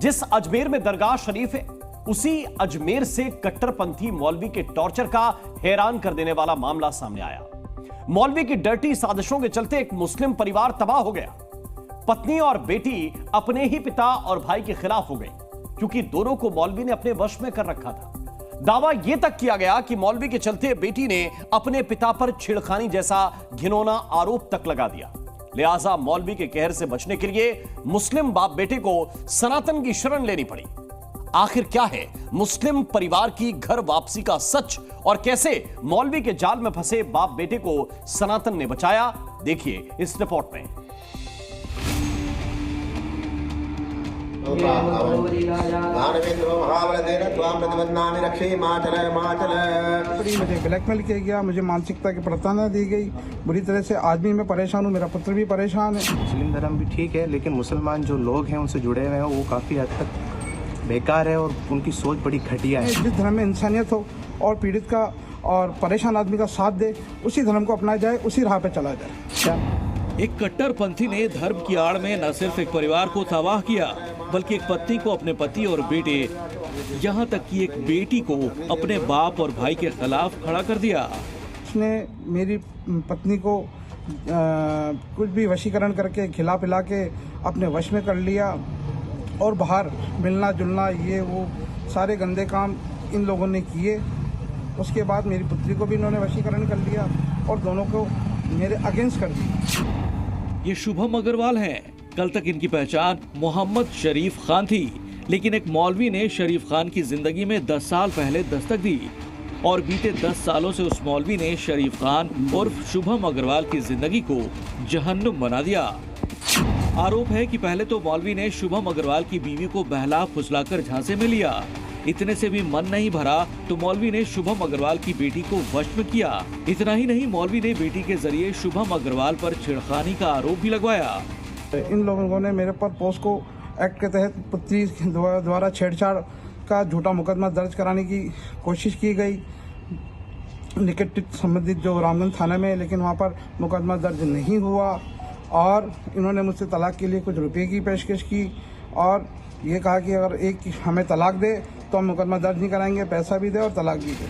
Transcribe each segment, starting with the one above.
जिस अजमेर में दरगाह शरीफ है, उसी अजमेर से कट्टरपंथी मौलवी के टॉर्चर का हैरान कर देने वाला मामला सामने आया। मौलवी की डर्टी साजिशों के चलते एक मुस्लिम परिवार तबाह हो गया। पत्नी और बेटी अपने ही पिता और भाई के खिलाफ हो गई, क्योंकि दोनों को मौलवी ने अपने वश में कर रखा था। दावा यह तक किया गया कि मौलवी के चलते बेटी ने अपने पिता पर छेड़खानी जैसा घिनौना आरोप तक लगा दिया। लिहाजा मौलवी के कहर से बचने के लिए मुस्लिम बाप बेटे को सनातन की शरण लेनी पड़ी। आखिर क्या है मुस्लिम परिवार की घर वापसी का सच और कैसे मौलवी के जाल में फंसे बाप बेटे को सनातन ने बचाया, देखिए इस रिपोर्ट में। मुझे ब्लैकमेल किया गया, मुझे मानसिकता की प्रताड़ना दी गई। बुरी तरह से आज भी मैं परेशान हूँ, मेरा पुत्र भी परेशान है। मुस्लिम धर्म भी ठीक है, लेकिन मुसलमान जो लोग हैं उनसे जुड़े हुए हैं वो काफ़ी हद तक बेकार है और उनकी सोच बड़ी घटिया है। जिस धर्म में इंसानियत हो और पीड़ित का और परेशान आदमी का साथ दे, उसी धर्म को अपनाया जाए, उसी राह पे चला जाए। एक कट्टरपंथी ने धर्म की आड़ में न सिर्फ एक परिवार को तबाह किया, बल्कि एक पत्नी को अपने पति और बेटे, यहाँ तक कि एक बेटी को अपने बाप और भाई के खिलाफ खड़ा कर दिया। उसने मेरी पत्नी को कुछ भी वशीकरण करके खिला पिला के अपने वश में कर लिया और बाहर मिलना जुलना ये वो सारे गंदे काम इन लोगों ने किए। उसके बाद मेरी पुत्री को भी इन्होंने वशीकरण कर लिया और दोनों को मेरे अगेंस्ट कर दिया। ये शुभम अग्रवाल हैं। कल तक इनकी पहचान मोहम्मद शरीफ खान थी, लेकिन एक मौलवी ने शरीफ खान की जिंदगी में 10 साल पहले दस्तक दी और बीते 10 सालों से उस मौलवी ने शरीफ खान और शुभम अग्रवाल की जिंदगी को जहन्नुम बना दिया। आरोप है कि पहले तो मौलवी ने शुभम अग्रवाल की बीवी को बहला फुसलाकर झांसे में लिया। इतने से भी मन नहीं भरा तो मौलवी ने शुभम अग्रवाल की बेटी को वश में किया। इतना ही नहीं, मौलवी ने बेटी के जरिए शुभम अग्रवाल पर छेड़खानी का आरोप भी लगवाया। इन लोगों ने मेरे पर पोस्को एक्ट के तहत पुत्री द्वारा छेड़छाड़ का झूठा मुकदमा दर्ज कराने की कोशिश की गई निकट संबंधित जो रामगंज थाना में, लेकिन वहाँ पर मुकदमा दर्ज नहीं हुआ और इन्होंने मुझसे तलाक के लिए कुछ रुपए की पेशकश की और ये कहा कि अगर एक हमें तलाक दे तो हम मुकदमा दर्ज नहीं कराएंगे, पैसा भी दे और तलाक भी दे।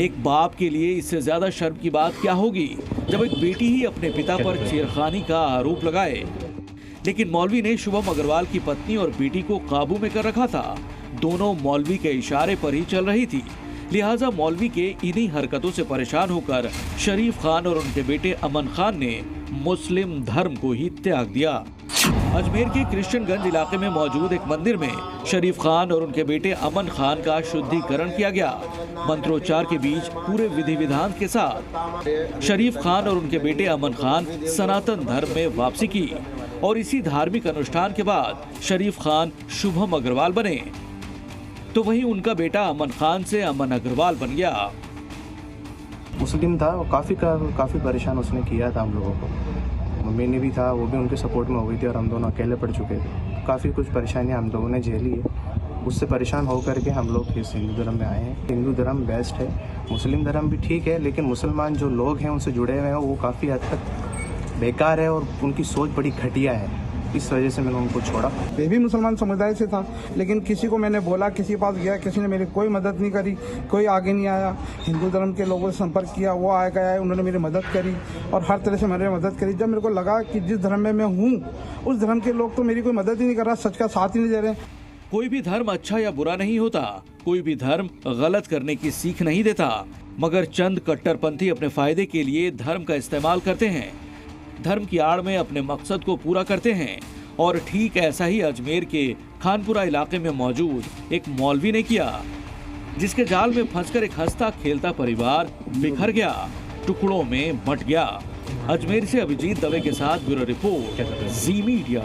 एक बाप के लिए इससे ज्यादा शर्म की बात क्या होगी जब एक बेटी ही अपने पिता पर छेड़खानी का आरोप लगाए। लेकिन मौलवी ने शुभम अग्रवाल की पत्नी और बेटी को काबू में कर रखा था। दोनों मौलवी के इशारे पर ही चल रही थी। लिहाजा मौलवी के इन्हीं हरकतों से परेशान होकर शरीफ खान और उनके बेटे अमन खान ने मुस्लिम धर्म को ही त्याग दिया। अजमेर के क्रिश्चियनगंज इलाके में मौजूद एक मंदिर में शरीफ खान और उनके बेटे अमन खान का शुद्धिकरण किया गया। मंत्रोच्चार के बीच पूरे विधि विधान के साथ शरीफ खान और उनके बेटे अमन खान सनातन धर्म में वापसी की और इसी धार्मिक अनुष्ठान के बाद शरीफ खान शुभम अग्रवाल बने, तो वहीं उनका बेटा अमन खान से अमन अग्रवाल बन गया। मुस्लिम था, काफ़ी परेशान उसने किया था हम लोगों को। मम्मी ने भी था, वो भी उनके सपोर्ट में हो गई थी और हम दोनों अकेले पड़ चुके थे। काफ़ी कुछ परेशानियां हम लोगों ने झेली है। उससे परेशान होकर के हम लोग इस हिंदू धर्म में आए हैं। हिंदू धर्म बेस्ट है, मुस्लिम धर्म भी ठीक है, लेकिन मुसलमान जो लोग हैं उनसे जुड़े हुए हैं वो काफ़ी हद तक बेकार है और उनकी सोच बड़ी घटिया है। इस वजह से मैंने उनको छोड़ा। मैं भी मुसलमान समुदाय से था, लेकिन किसी को मैंने बोला, किसी के पास गया, किसी ने मेरी कोई मदद नहीं करी, कोई आगे नहीं आया। हिंदू धर्म के लोगों से संपर्क किया, वो आए गए, उन्होंने मेरी मदद करी और हर तरह से मेरी मदद करी। जब मेरे को लगा कि जिस धर्म में मैं हूँ उस धर्म के लोग तो मेरी कोई मदद ही नहीं कर रहा, सच का साथ ही नहीं दे रहे। कोई भी धर्म अच्छा या बुरा नहीं होता, कोई भी धर्म गलत करने की सीख नहीं देता, मगर चंद कट्टरपंथी अपने फायदे के लिए धर्म का इस्तेमाल करते हैं, धर्म की आड़ में अपने मकसद को पूरा करते हैं। और ठीक ऐसा ही अजमेर के खानपुरा इलाके में मौजूद एक मौलवी ने किया, जिसके जाल में फंसकर एक हंसता खेलता परिवार बिखर गया, टुकड़ों में बंट गया। अजमेर से अभिजीत दवे के साथ ब्यूरो रिपोर्ट, जी मीडिया।